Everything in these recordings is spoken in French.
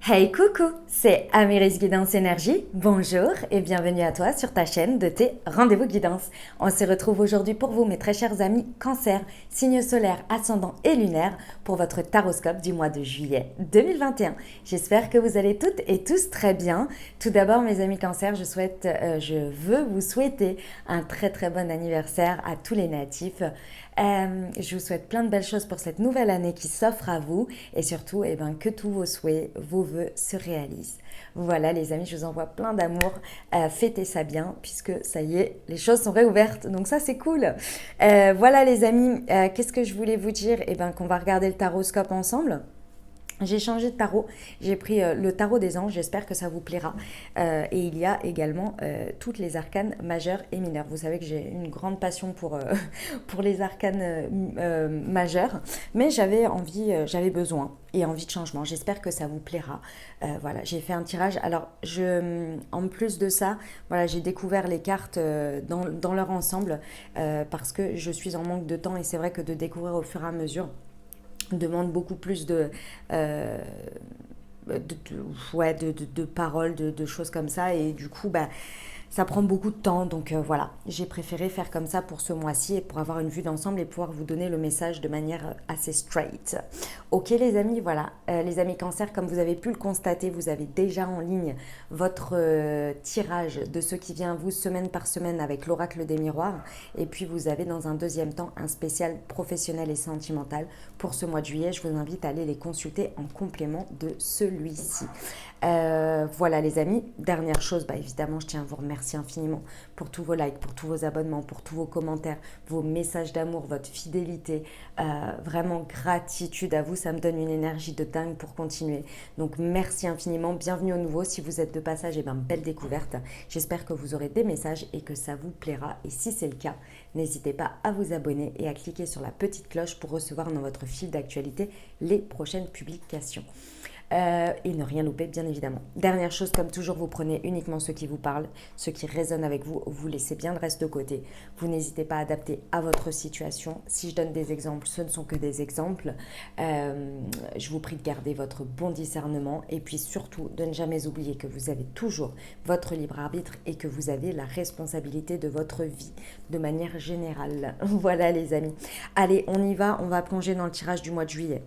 Hey coucou, c'est Améris Guidance Énergie. Bonjour et bienvenue à toi sur ta chaîne de tes rendez-vous guidance. On se retrouve aujourd'hui pour vous mes très chers amis Cancer, signe solaire, ascendant et lunaire pour votre taroscope du mois de juillet 2021. J'espère que vous allez toutes et tous très bien. Tout d'abord mes amis Cancer, je veux vous souhaiter un très bon anniversaire à tous les natifs. Je vous souhaite plein de belles choses pour cette nouvelle année qui s'offre à vous et surtout que tous vos souhaits, vos vœux se réalisent. Voilà les amis, je vous envoie plein d'amour. Fêtez ça bien puisque ça y est, les choses sont réouvertes. Donc ça c'est cool. Voilà les amis, qu'est-ce que je voulais vous dire? Qu'on va regarder le taroscope ensemble. J'ai changé de tarot, j'ai pris le tarot des anges, j'espère que ça vous plaira. Et il y a également toutes les arcanes majeures et mineures. Vous savez que j'ai une grande passion pour les arcanes majeures, mais j'avais besoin et envie de changement. J'espère que ça vous plaira. Voilà, j'ai fait un tirage. Alors, en plus de ça, voilà, j'ai découvert les cartes dans leur ensemble parce que je suis en manque de temps et c'est vrai que de découvrir au fur et à mesure demande beaucoup plus euh, de paroles, de choses comme ça. Et du coup, ça prend beaucoup de temps. Donc voilà, j'ai préféré faire comme ça pour ce mois-ci et pour avoir une vue d'ensemble et pouvoir vous donner le message de manière assez straight. Ok les amis, voilà. Les amis Cancer, comme vous avez pu le constater, vous avez déjà en ligne votre tirage de ce qui vient à vous semaine par semaine avec l'oracle des miroirs. Et puis vous avez dans un deuxième temps un spécial professionnel et sentimental pour ce mois de juillet. Je vous invite à aller les consulter en complément de celui-ci. Voilà les amis, dernière chose, évidemment je tiens à vous remercier infiniment pour tous vos likes, pour tous vos abonnements, pour tous vos commentaires, vos messages d'amour, votre fidélité, vraiment gratitude à vous, ça me donne une énergie de dingue pour continuer. Donc merci infiniment, bienvenue au nouveau, si vous êtes de passage, belle découverte. J'espère que vous aurez des messages et que ça vous plaira et si c'est le cas, n'hésitez pas à vous abonner et à cliquer sur la petite cloche pour recevoir dans votre fil d'actualité les prochaines publications. Et ne rien louper bien évidemment. Dernière chose, comme toujours, vous prenez uniquement ce qui vous parle, ce qui résonne avec vous, vous laissez bien le reste de côté. Vous n'hésitez pas à adapter à votre situation. Si je donne des exemples, ce ne sont que des exemples. Je vous prie de garder votre bon discernement et puis surtout de ne jamais oublier que vous avez toujours votre libre arbitre et que vous avez la responsabilité de votre vie de manière générale. Voilà les amis. Allez, on y va, on va plonger dans le tirage du mois de juillet.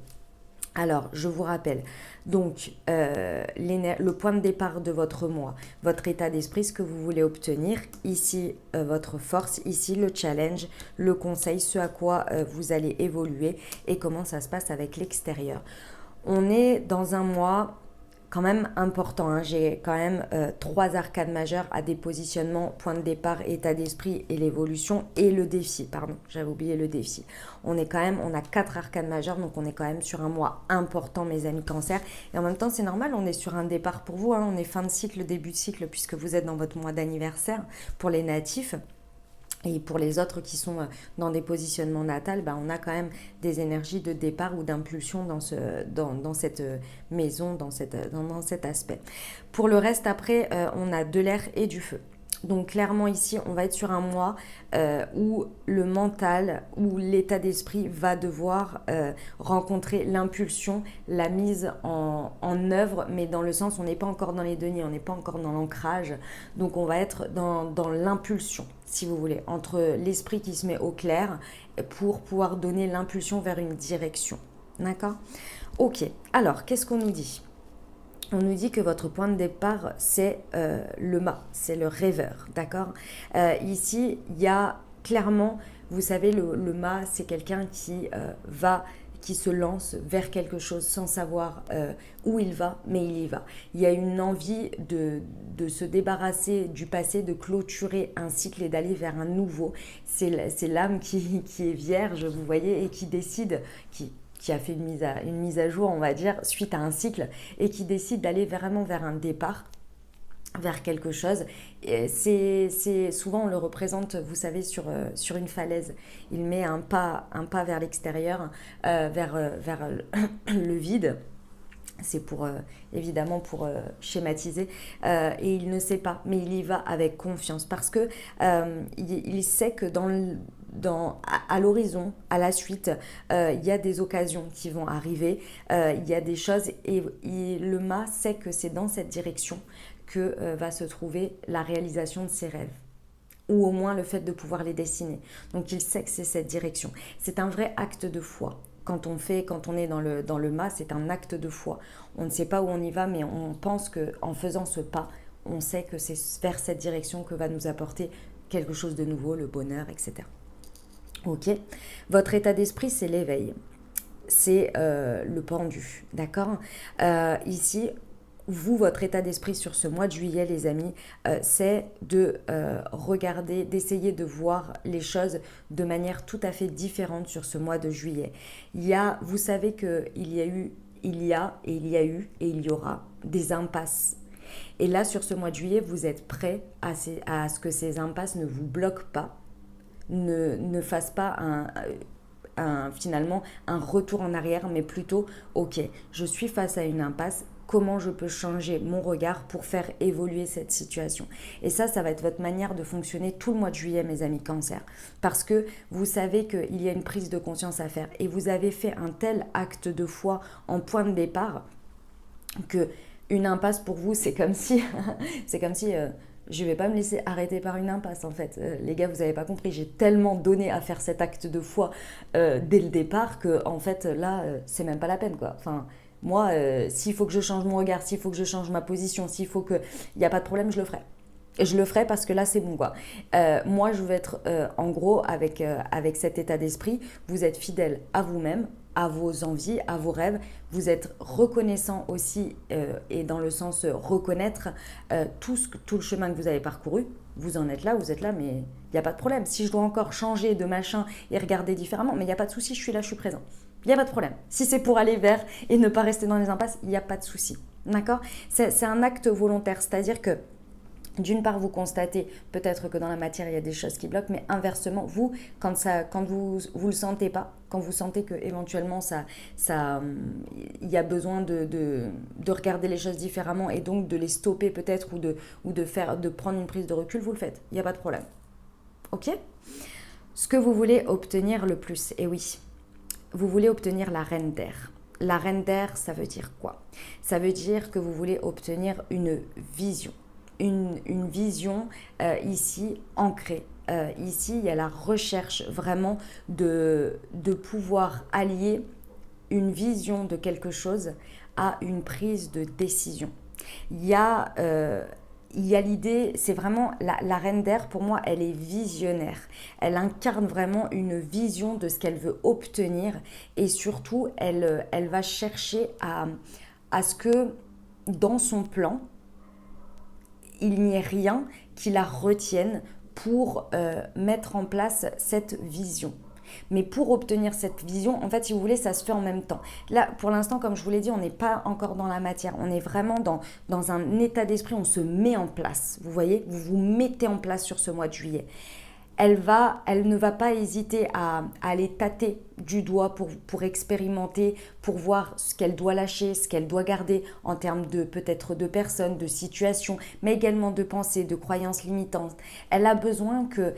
Alors, je vous rappelle, donc, le point de départ de votre mois, votre état d'esprit, ce que vous voulez obtenir, ici, votre force, ici, le challenge, le conseil, ce à quoi vous allez évoluer et comment ça se passe avec l'extérieur. On est dans un mois quand même important, hein. J'ai quand même 3 arcanes majeures à des positionnements, point de départ, état d'esprit et l'évolution et le défi, pardon, j'avais oublié le défi. On a 4 arcanes majeures, donc on est quand même sur un mois important mes amis Cancer et en même temps c'est normal, on est sur un départ pour vous, hein. On est fin de cycle, début de cycle puisque vous êtes dans votre mois d'anniversaire pour les natifs. Et pour les autres qui sont dans des positionnements natals, on a quand même des énergies de départ ou d'impulsion dans cette maison, dans cet aspect. Pour le reste, après, on a de l'air et du feu. Donc clairement ici, on va être sur un mois où le mental, où l'état d'esprit va devoir rencontrer l'impulsion, la mise en œuvre, mais dans le sens, on n'est pas encore dans les deniers, on n'est pas encore dans l'ancrage, donc on va être dans l'impulsion, si vous voulez, entre l'esprit qui se met au clair pour pouvoir donner l'impulsion vers une direction. D'accord? Ok, alors qu'est-ce qu'on nous dit? On nous dit que votre point de départ, c'est le mât, c'est le rêveur, d'accord? Ici, il y a clairement, vous savez, le mât, c'est quelqu'un qui se lance vers quelque chose sans savoir où il va, mais il y va. Il y a une envie de se débarrasser du passé, de clôturer un cycle et d'aller vers un nouveau. C'est l'âme qui est vierge, vous voyez, et qui décide, qui a fait une mise à jour, on va dire, suite à un cycle, et qui décide d'aller vraiment vers un départ, vers quelque chose. C'est souvent on le représente, vous savez, sur une falaise. Il met un pas vers l'extérieur, vers le vide. C'est évidemment pour schématiser, et il ne sait pas, mais il y va avec confiance parce que il sait que à l'horizon, à la suite, il y a des occasions qui vont arriver, il y a des choses et le mât sait que c'est dans cette direction que va se trouver la réalisation de ses rêves ou au moins le fait de pouvoir les dessiner. Donc il sait que c'est cette direction. C'est un vrai acte de foi. Quand on est dans le mât, c'est un acte de foi. On ne sait pas où on y va, mais on pense qu'en faisant ce pas, on sait que c'est vers cette direction que va nous apporter quelque chose de nouveau, le bonheur, etc. Ok. Votre état d'esprit, c'est l'éveil. C'est le pendu, d'accord. Ici, vous, votre état d'esprit sur ce mois de juillet, les amis, c'est de regarder, d'essayer de voir les choses de manière tout à fait différente sur ce mois de juillet. Vous savez qu'il y a eu, il y a et il y a eu et il y aura des impasses. Et là, sur ce mois de juillet, vous êtes prêts à ce que ces impasses ne vous bloquent pas, ne fassent pas finalement un retour en arrière, mais plutôt, ok, je suis face à une impasse, comment je peux changer mon regard pour faire évoluer cette situation. Et ça va être votre manière de fonctionner tout le mois de juillet, mes amis Cancer. Parce que vous savez qu'il y a une prise de conscience à faire et vous avez fait un tel acte de foi en point de départ que une impasse pour vous, c'est comme si je ne vais pas me laisser arrêter par une impasse en fait. Les gars, vous n'avez pas compris, j'ai tellement donné à faire cet acte de foi dès le départ que en fait là, c'est même pas la peine quoi. Enfin, moi, s'il faut que je change mon regard, s'il faut que je change ma position, s'il faut que... Il n'y a pas de problème, je le ferai. Et je le ferai parce que là, c'est bon, quoi. Moi, je veux être, en gros, avec cet état d'esprit, vous êtes fidèle à vous-même, à vos envies, à vos rêves. Vous êtes reconnaissant aussi, et dans le sens reconnaître tout le chemin que vous avez parcouru. Vous en êtes là, mais il n'y a pas de problème. Si je dois encore changer de machin et regarder différemment, mais il n'y a pas de souci, je suis là, je suis présent. Il n'y a pas de problème. Si c'est pour aller vers et ne pas rester dans les impasses, il n'y a pas de souci. D'accord ? C'est un acte volontaire, c'est-à-dire que d'une part, vous constatez peut-être que dans la matière, il y a des choses qui bloquent, mais inversement, vous, quand vous le sentez pas, quand vous sentez que éventuellement il y a besoin de regarder les choses différemment et donc de les stopper peut-être ou de prendre une prise de recul, vous le faites. Il n'y a pas de problème. Ok ? Ce que vous voulez obtenir le plus, et oui, vous voulez obtenir la reine d'air. La reine d'air, ça veut dire quoi ? Ça veut dire que vous voulez obtenir une vision. Une vision ici ancrée. Ici, il y a la recherche vraiment de pouvoir allier une vision de quelque chose à une prise de décision. Il y a l'idée, c'est vraiment la reine d'air, pour moi, elle est visionnaire. Elle incarne vraiment une vision de ce qu'elle veut obtenir et surtout, elle va chercher à ce que dans son plan, il n'y ait rien qui la retienne pour mettre en place cette vision. Mais pour obtenir cette vision, en fait, si vous voulez, ça se fait en même temps. Là, pour l'instant, comme je vous l'ai dit, on n'est pas encore dans la matière. On est vraiment dans un état d'esprit, on se met en place. Vous voyez, vous vous mettez en place sur ce mois de juillet. Elle ne va pas hésiter à aller tâter du doigt pour expérimenter, pour voir ce qu'elle doit lâcher, ce qu'elle doit garder en termes peut-être de personnes, de situations, mais également de pensées, de croyances limitantes. Elle a besoin que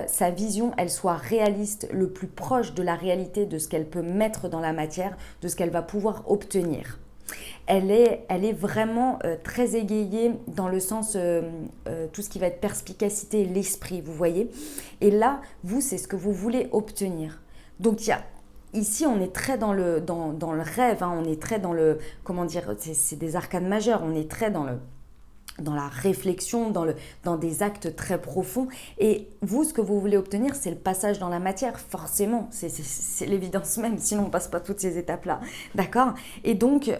sa vision, elle soit réaliste, le plus proche de la réalité de ce qu'elle peut mettre dans la matière, de ce qu'elle va pouvoir obtenir. Elle est vraiment très égayée dans le sens, tout ce qui va être perspicacité, l'esprit, vous voyez. Et là, vous, c'est ce que vous voulez obtenir. Donc, ici, on est très dans le rêve, hein, on est très dans le, comment dire, c'est des arcanes majeures, on est très dans la réflexion, dans des actes très profonds. Et vous, ce que vous voulez obtenir, c'est le passage dans la matière, forcément. C'est l'évidence même, sinon on ne passe pas toutes ces étapes-là. D'accord ? Et donc,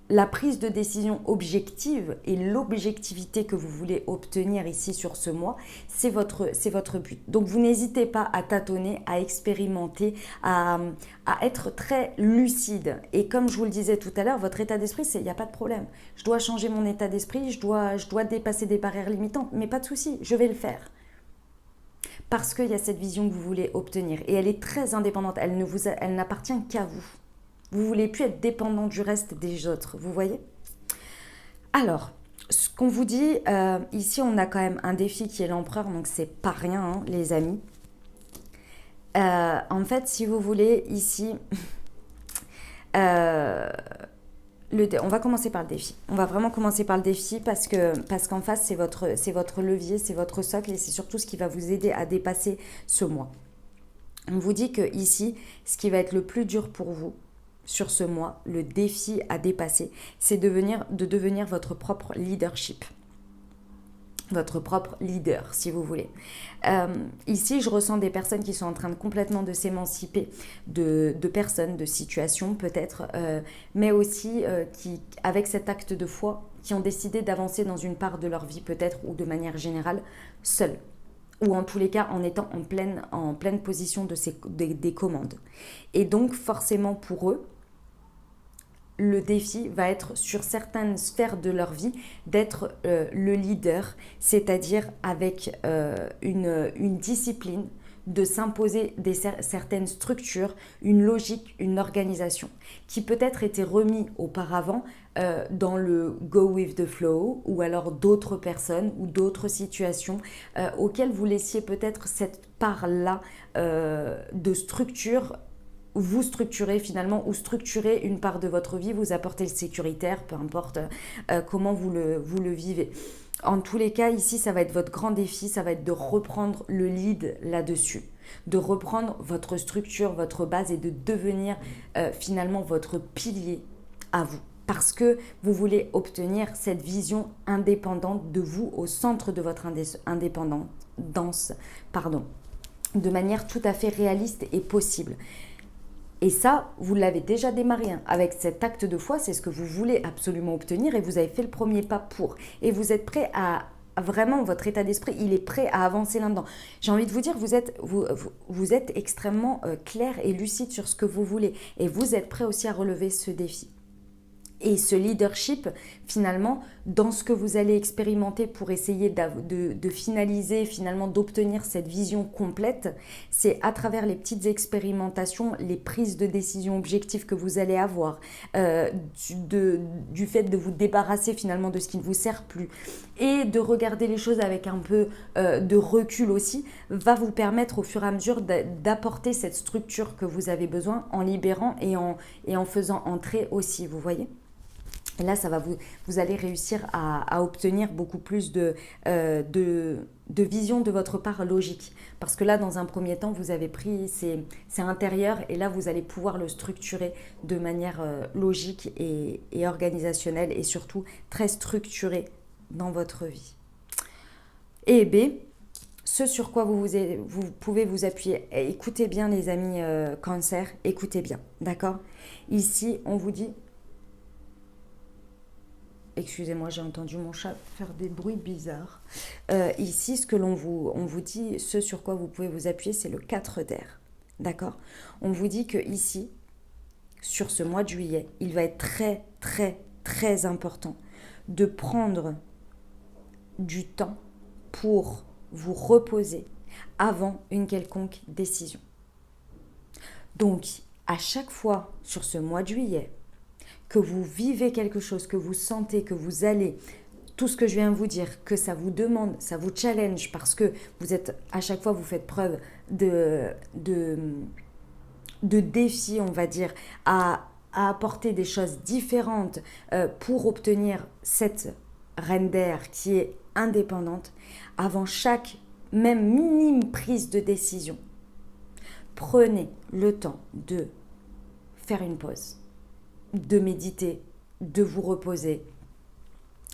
la prise de décision objective et l'objectivité que vous voulez obtenir ici sur ce mois, c'est votre but. Donc, vous n'hésitez pas à tâtonner, à expérimenter, à être très lucide. Et comme je vous le disais tout à l'heure, votre état d'esprit, il n'y a pas de problème. Je dois changer mon état d'esprit, je dois dépasser des barrières limitantes, mais pas de souci, je vais le faire. Parce qu'il y a cette vision que vous voulez obtenir. Et elle est très indépendante, elle n'appartient qu'à vous. Vous ne voulez plus être dépendant du reste des autres, vous voyez ? Alors, ce qu'on vous dit, ici on a quand même un défi qui est l'empereur, donc c'est pas rien, hein, les amis. En fait, si vous voulez, ici, euh, on va commencer par le défi. On va vraiment commencer par le défi parce qu'en face, c'est votre levier, c'est votre socle et c'est surtout ce qui va vous aider à dépasser ce mois. On vous dit que ici, ce qui va être le plus dur pour vous sur ce mois, le défi à dépasser, c'est de devenir votre propre leadership. Votre propre leader, si vous voulez. Ici, je ressens des personnes qui sont en train de complètement de s'émanciper de personnes, de situations peut-être, mais aussi qui, avec cet acte de foi, qui ont décidé d'avancer dans une part de leur vie peut-être ou de manière générale, seuls. Ou en tous les cas en étant en pleine position des commandes. Et donc forcément pour eux, le défi va être sur certaines sphères de leur vie d'être le leader, c'est-à-dire avec une discipline, de s'imposer certaines structures, une logique, une organisation, qui peut-être était remis auparavant dans le go with the flow, ou alors d'autres personnes ou d'autres situations auxquelles vous laissiez peut-être cette part-là de structure. Vous structurez finalement ou structurez une part de votre vie, vous apportez le sécuritaire, peu importe comment vous le vivez. En tous les cas, ici, ça va être votre grand défi, ça va être de reprendre le lead là-dessus, de reprendre votre structure, votre base et de devenir finalement votre pilier à vous. Parce que vous voulez obtenir cette vision indépendante de vous au centre de votre indépendance, de manière tout à fait réaliste et possible. Et ça, vous l'avez déjà démarré avec cet acte de foi, c'est ce que vous voulez absolument obtenir et vous avez fait le premier pas pour. Et vous êtes prêt à vraiment, votre état d'esprit, il est prêt à avancer là-dedans. J'ai envie de vous dire, vous êtes extrêmement clair et lucide sur ce que vous voulez et vous êtes prêt aussi à relever ce défi. Et ce leadership, finalement, dans ce que vous allez expérimenter pour essayer de finaliser, finalement d'obtenir cette vision complète, c'est à travers les petites expérimentations, les prises de décision objectives que vous allez avoir, du fait de vous débarrasser finalement de ce qui ne vous sert plus et de regarder les choses avec un peu de recul aussi, va vous permettre au fur et à mesure d'apporter cette structure que vous avez besoin en libérant et en faisant entrer aussi, vous voyez ? Et là, vous allez réussir à obtenir beaucoup plus de vision de votre part logique. Parce que là, dans un premier temps, vous avez pris, c'est intérieur, et là, vous allez pouvoir le structurer de manière logique et organisationnelle, et surtout très structurée dans votre vie. Et B, ce sur quoi vous pouvez vous appuyer. Et écoutez bien les amis cancer, écoutez bien, d'accord ? Ici, on vous dit... Excusez-moi, j'ai entendu mon chat faire des bruits bizarres. Ici, on vous dit, ce sur quoi vous pouvez vous appuyer, c'est le 4 d'air. D'accord ? On vous dit que ici, sur ce mois de juillet, il va être très, très, très important de prendre du temps pour vous reposer avant une quelconque décision. Donc, à chaque fois sur ce mois de juillet, que vous vivez quelque chose, que vous sentez, que vous allez, tout ce que je viens de vous dire, que ça vous demande, ça vous challenge parce que vous êtes, à chaque fois, vous faites preuve de défi, on va dire, à apporter des choses différentes pour obtenir cette reine d'air qui est indépendante, avant chaque, même minime prise de décision, prenez le temps de faire une pause, de méditer, de vous reposer.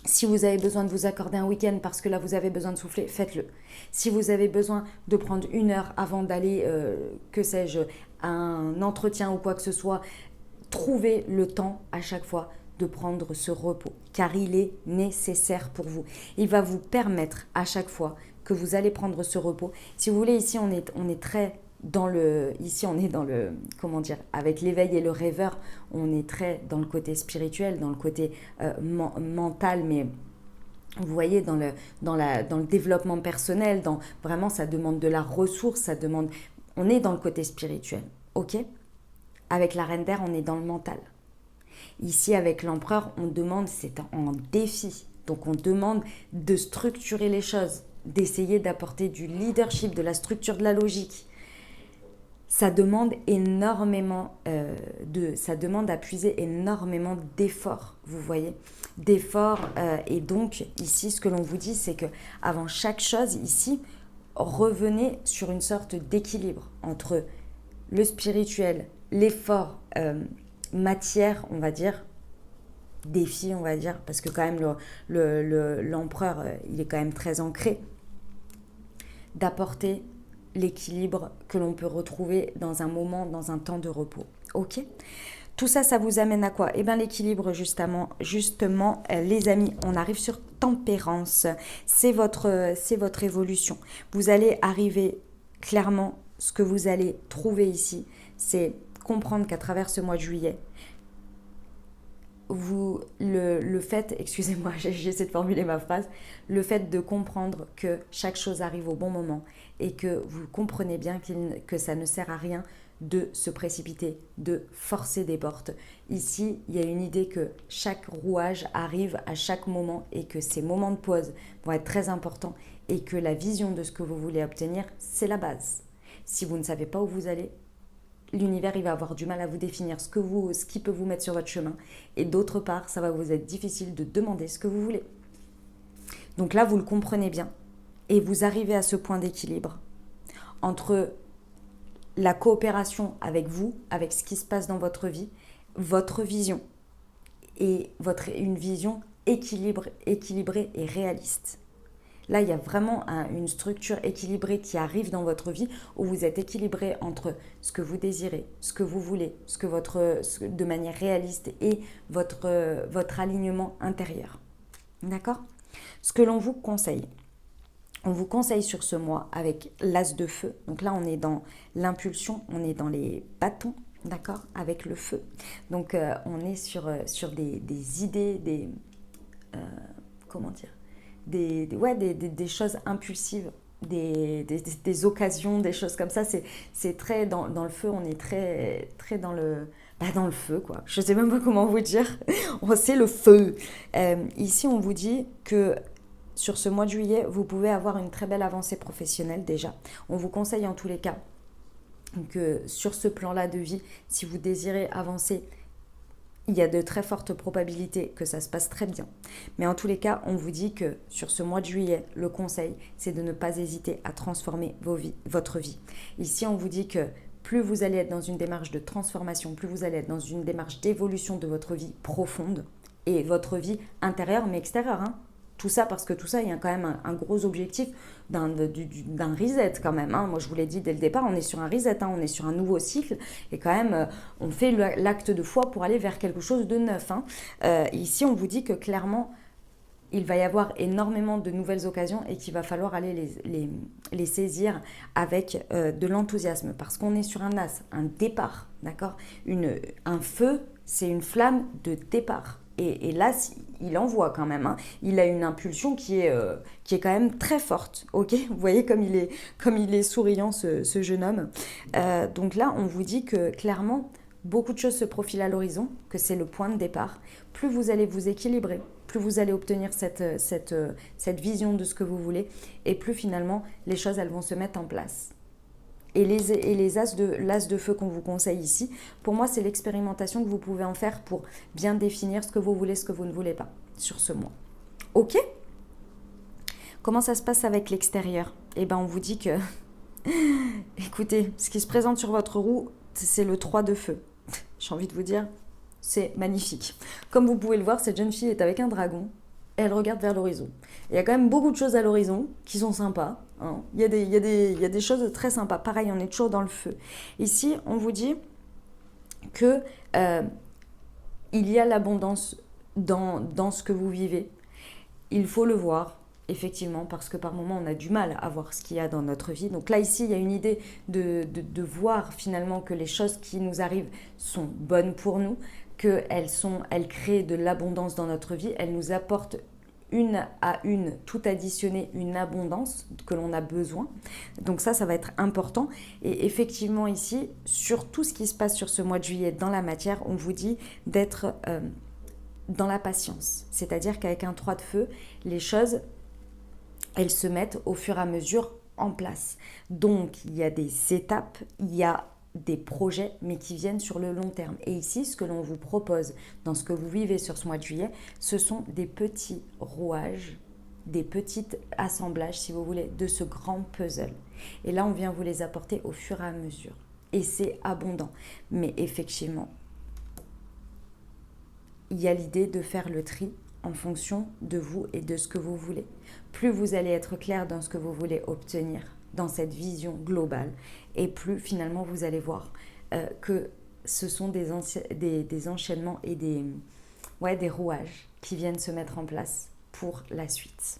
Si vous avez besoin de vous accorder un week-end parce que là vous avez besoin de souffler, faites-le. Si vous avez besoin de prendre 1 heure avant d'aller, que sais-je, à un entretien ou quoi que ce soit, trouvez le temps à chaque fois de prendre ce repos, car il est nécessaire pour vous. Il va vous permettre à chaque fois que vous allez prendre ce repos. Si vous voulez, ici on est très... Ici on est dans le, comment dire, avec l'éveil et le rêveur, on est très dans le côté spirituel, dans le côté mental, mais vous voyez, dans le développement personnel, vraiment ça demande de la ressource, on est dans le côté spirituel, ok ? Avec la reine d'air, on est dans le mental. Ici avec l'empereur, c'est en défi, donc on demande de structurer les choses, d'essayer d'apporter du leadership, de la structure, de la logique. ça demande énormément ça demande à puiser énormément d'efforts, vous voyez, d'efforts. Et donc ici, ce que l'on vous dit, c'est que avant chaque chose ici, revenez sur une sorte d'équilibre entre le spirituel, l'effort, matière, on va dire, défi, on va dire, parce que quand même l'empereur, il est quand même très ancré, d'apporter l'équilibre que l'on peut retrouver dans un moment, dans un temps de repos. Ok ? Tout ça, ça vous amène à quoi ? Eh bien, l'équilibre, justement, les amis, on arrive sur tempérance. C'est votre évolution. Vous allez arriver, clairement, ce que vous allez trouver ici, c'est comprendre qu'à travers ce mois de juillet, le fait, excusez-moi, j'essaie de formuler ma phrase, le fait de comprendre que chaque chose arrive au bon moment et que vous comprenez bien que ça ne sert à rien de se précipiter, de forcer des portes. Ici, il y a une idée que chaque rouage arrive à chaque moment et que ces moments de pause vont être très importants et que la vision de ce que vous voulez obtenir, c'est la base. Si vous ne savez pas où vous allez, l'univers, il va avoir du mal à vous définir ce qui peut vous mettre sur votre chemin. Et d'autre part, ça va vous être difficile de demander ce que vous voulez. Donc là, vous le comprenez bien. Et vous arrivez à ce point d'équilibre entre la coopération avec vous, avec ce qui se passe dans votre vie, votre vision, et une vision équilibrée et réaliste. Là, il y a vraiment une structure équilibrée qui arrive dans votre vie où vous êtes équilibré entre ce que vous désirez, ce que vous voulez, de manière réaliste et votre alignement intérieur. D'accord ? Ce que l'on vous conseille, on vous conseille sur ce mois avec l'as de feu. Donc là, on est dans l'impulsion, on est dans les bâtons, d'accord, avec le feu. Donc on est sur des idées, comment dire, des choses impulsives, des occasions, des choses comme ça. C'est très dans le feu, on est très dans le feu, quoi. Je ne sais même pas comment vous dire. C'est le feu. Ici, on vous dit que sur ce mois de juillet, vous pouvez avoir une très belle avancée professionnelle déjà. On vous conseille en tous les cas que sur ce plan-là de vie, si vous désirez avancer, il y a de très fortes probabilités que ça se passe très bien. Mais en tous les cas, on vous dit que sur ce mois de juillet, le conseil, c'est de ne pas hésiter à transformer votre vie. Ici, on vous dit que plus vous allez être dans une démarche de transformation, plus vous allez être dans une démarche d'évolution de votre vie profonde et votre vie intérieure mais extérieure, hein. Tout ça parce que tout ça, il y a quand même un gros objectif d'un reset quand même. Hein. Moi, je vous l'ai dit dès le départ, on est sur un reset, hein, on est sur un nouveau cycle. Et quand même, on fait l'acte de foi pour aller vers quelque chose de neuf. Hein. Ici, on vous dit que clairement, il va y avoir énormément de nouvelles occasions et qu'il va falloir aller les saisir avec de l'enthousiasme. Parce qu'on est sur un as, un départ, d'accord ? Un feu, c'est une flamme de départ. Et là, il envoie quand même. Hein. Il a une impulsion qui est quand même très forte. Ok, vous voyez comme il est souriant, ce jeune homme. Donc là, on vous dit que clairement, beaucoup de choses se profilent à l'horizon, que c'est le point de départ. Plus vous allez vous équilibrer, plus vous allez obtenir cette vision de ce que vous voulez, et plus finalement, les choses, elles vont se mettre en place. Et l'as de feu qu'on vous conseille ici, pour moi, c'est l'expérimentation que vous pouvez en faire pour bien définir ce que vous voulez, ce que vous ne voulez pas sur ce mois. Ok ? Comment ça se passe avec l'extérieur ? Eh bien, on vous dit que, écoutez, ce qui se présente sur votre roue, c'est le 3 de feu. J'ai envie de vous dire, c'est magnifique. Comme vous pouvez le voir, cette jeune fille est avec un dragon. Elle regarde vers l'horizon. Il y a quand même beaucoup de choses à l'horizon qui sont sympas. Hein. Il y a des choses très sympas. Pareil, on est toujours dans le feu. Ici, on vous dit que il y a l'abondance dans ce que vous vivez. Il faut le voir, effectivement, parce que par moments, on a du mal à voir ce qu'il y a dans notre vie. Donc là, ici, il y a une idée de voir finalement que les choses qui nous arrivent sont bonnes pour nous, qu'elles créent de l'abondance dans notre vie, elles nous apportent une à une, tout additionner, une abondance que l'on a besoin. Donc ça va être important. Et effectivement ici, sur tout ce qui se passe sur ce mois de juillet dans la matière, on vous dit d'être dans la patience. C'est-à-dire qu'avec un 3 de feu, les choses, elles se mettent au fur et à mesure en place. Donc il y a des étapes, il y a des projets, mais qui viennent sur le long terme. Et ici, ce que l'on vous propose dans ce que vous vivez sur ce mois de juillet, ce sont des petits rouages, des petits assemblages, si vous voulez, de ce grand puzzle. Et là, on vient vous les apporter au fur et à mesure. Et c'est abondant. Mais effectivement, il y a l'idée de faire le tri en fonction de vous et de ce que vous voulez. Plus vous allez être clair dans ce que vous voulez obtenir, dans cette vision globale, et plus finalement vous allez voir que ce sont des enchaînements et des rouages qui viennent se mettre en place pour la suite.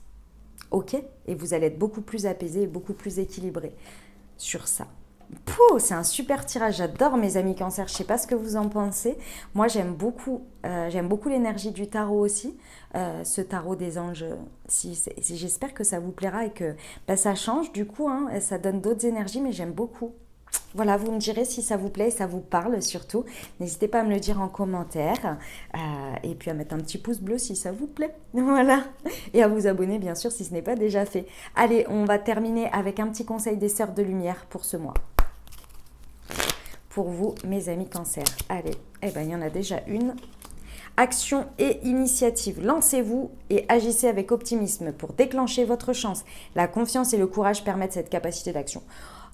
Ok? Et vous allez être beaucoup plus apaisé et beaucoup plus équilibré sur ça. Pouh, c'est un super tirage, j'adore mes amis Cancer, je ne sais pas ce que vous en pensez. Moi j'aime beaucoup l'énergie du tarot aussi, ce tarot des anges. J'espère que ça vous plaira et que ça change du coup, hein, ça donne d'autres énergies, mais j'aime beaucoup. Voilà, vous me direz si ça vous plaît et ça vous parle surtout. N'hésitez pas à me le dire en commentaire et puis à mettre un petit pouce bleu si ça vous plaît. Voilà, et à vous abonner bien sûr si ce n'est pas déjà fait. Allez, on va terminer avec un petit conseil des sœurs de lumière pour ce mois. Pour vous, mes amis Cancer. Allez, il y en a déjà une. Action et initiative. Lancez-vous et agissez avec optimisme pour déclencher votre chance. La confiance et le courage permettent cette capacité d'action.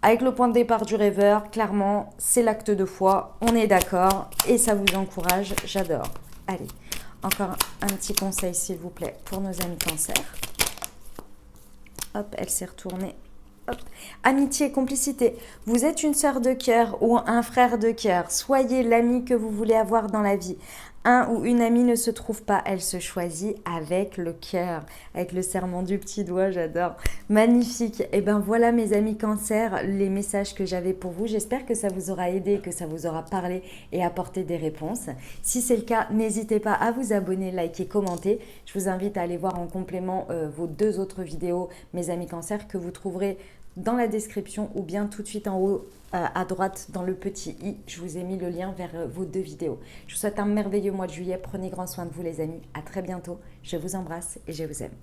Avec le point de départ du rêveur, clairement, c'est l'acte de foi. On est d'accord et ça vous encourage. J'adore. Allez, encore un petit conseil, s'il vous plaît, pour nos amis Cancer. Hop, elle s'est retournée. Hop. Amitié, complicité. Vous êtes une sœur de cœur ou un frère de cœur. Soyez l'ami que vous voulez avoir dans la vie. Un ou une amie ne se trouve pas, elle se choisit avec le cœur, avec le serment du petit doigt, j'adore. Magnifique. Et bien voilà mes amis Cancer, les messages que j'avais pour vous. J'espère que ça vous aura aidé, que ça vous aura parlé et apporté des réponses. Si c'est le cas, n'hésitez pas à vous abonner, liker, commenter. Je vous invite à aller voir en complément vos 2 autres vidéos, mes amis Cancer, que vous trouverez dans la description ou bien tout de suite en haut à droite dans le petit i. Je vous ai mis le lien vers vos 2 vidéos. Je vous souhaite un merveilleux mois de juillet. Prenez grand soin de vous les amis. À très bientôt. Je vous embrasse et je vous aime.